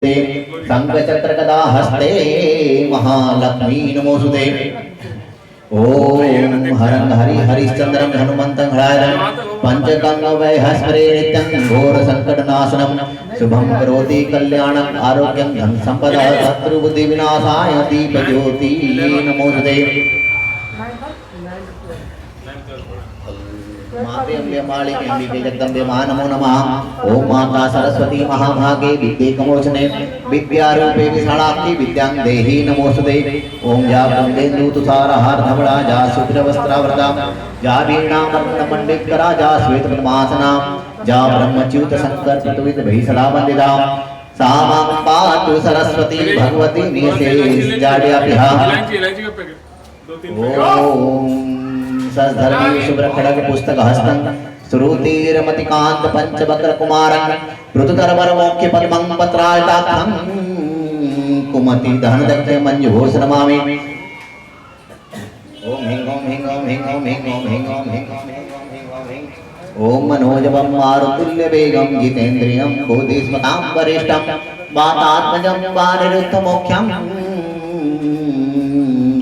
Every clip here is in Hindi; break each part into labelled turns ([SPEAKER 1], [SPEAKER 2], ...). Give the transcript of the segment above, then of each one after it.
[SPEAKER 1] शंखचक्र गदा हस्ते महालक्ष्मी नमोस्तुते। ओम हरं हरि हरिश्चंद्रं हनुमन्तं हरायं पंचकं वैहस्परे नित्यं घोर संकटनाशनं शुभं करोति कल्याणं आरोग्यं धन संपदा शत्रुबुद्धि विनाशाय दीपज्योति नमोस्तुते। माते अम्बे मालिके अम्बिके जगदम्बे मा नमो नमः। ओम माता सरस्वती महाभागे विद्ये कमोचने विद्यारूपे विशालाक्षी विद्यां देहि नमोस्तुते। ओम या ब्रह्मेन्दु तुषारहार धवला जा शुभ्रवस्त्रावृता जा वीणामण्डितकरा जा श्वेतपद्मासना जा ब्रह्मच्युत शंकर पृथ्वीत भैसला वंदिता सा मां पातु सरस्वती भगवती निशेष जाड्यापिहा। ओम सधर्मी शुभ्र खड़ग पुस्तक हस्तन श्रुतिरमतिकांत पंचवक्र कुमारं ऋतुधर्मर मोक्ष पद्मं पत्रायताक्षं कुमति दहनदक्ष मंजुघोष नमामि। ओम ह्रीं ओम ह्रीं ओम ह्रीं ओम ह्रीं ओम ह्रीं ओम ह्रीं ओम ह्रीं ओम ह्रीं ओम ह्रीं ओम मनोजवं मारुतुल्य वेगं जितेन्द्रियं बोधिस्मतां वरिष्ठं वातात्मजं वानिरुद्धमोक्षं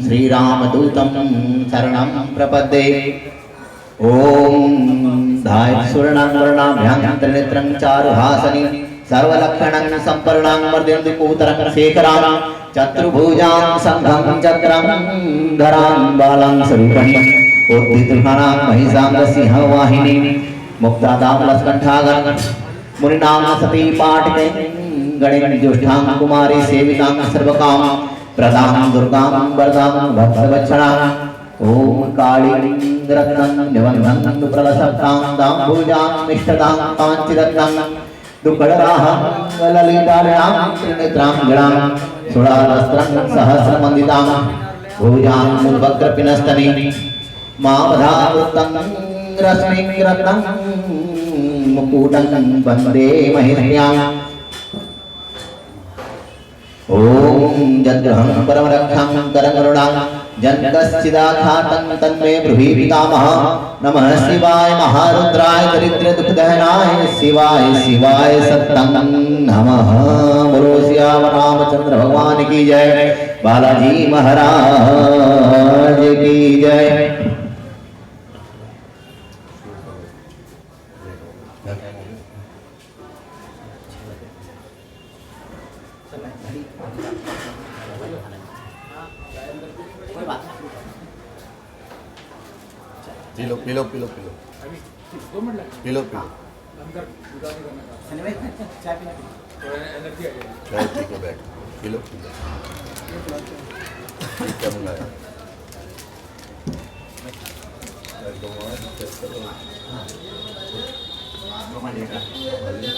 [SPEAKER 1] श्री रामदूतं शरणं प्रपद्ये। ओम धाय सुवर्णाभ्यां त्रिनेत्रं चारुहासनी सर्वलक्षणं संपर्णां मर्दन्तिपूतरं शेखरां चतुर्भुजां संघं चक्रं धरां बालां स्वरूपणि उद्धितृहाणां महिषां सिंहवाहिनी मुक्तादां लस्कण्ठागं मुनिनां सती पाटके गणेन ज्येष्ठां कुमारी सेविकां सर्वकां प्रदां दुर्गां वरदां भक्तवत्सलां। ओम कालीं रत्नं निबन्धं प्रलसप्तां दाम्बूजां निष्ठदां काञ्चिरत्नं दुःखदराहं ललितारणां त्रिनेत्रां गणां सुरावस्त्रं सहस्रमण्डितां भुजां मुद्वक्रपिनस्तनी मामधावृतं रश्मिं रत्नं मुकुटं वन्दे महेश्याम्। ओम जग्रहं परमरक्षं करकरुणां जनकस्चिदाघातं तन्मे ब्रूहि पितामह। नमः शिवाय महारुद्राय दरिद्र दुःखदहनाय शिवाय शिवाय सत्तं नमः। बोलो सियावर रामचंद्र भगवान की जय, बालाजी महाराज की जय।
[SPEAKER 2] Pillow pillow pillow pillow pillow pillow चाय पी के बैठ पिलो क्या मंगाया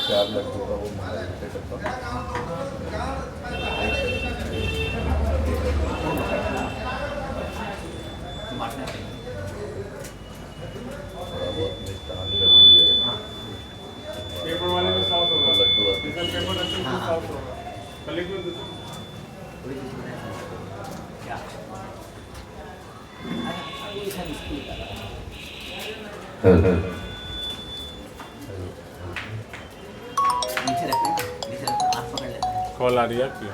[SPEAKER 2] चार लड्डू का वो
[SPEAKER 3] पेपर वाले में साउथ होगा
[SPEAKER 2] लड्डू
[SPEAKER 3] पेपर अच्छे से साउथ होगा कलेक्ट में कॉल आ रही है आपकी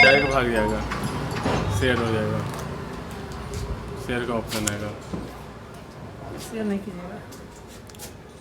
[SPEAKER 3] डायरेक्ट भाग जाएगा, शेयर हो जाएगा, शेयर का ऑप्शन आएगा।
[SPEAKER 4] शेयर नहीं कीजिएगा।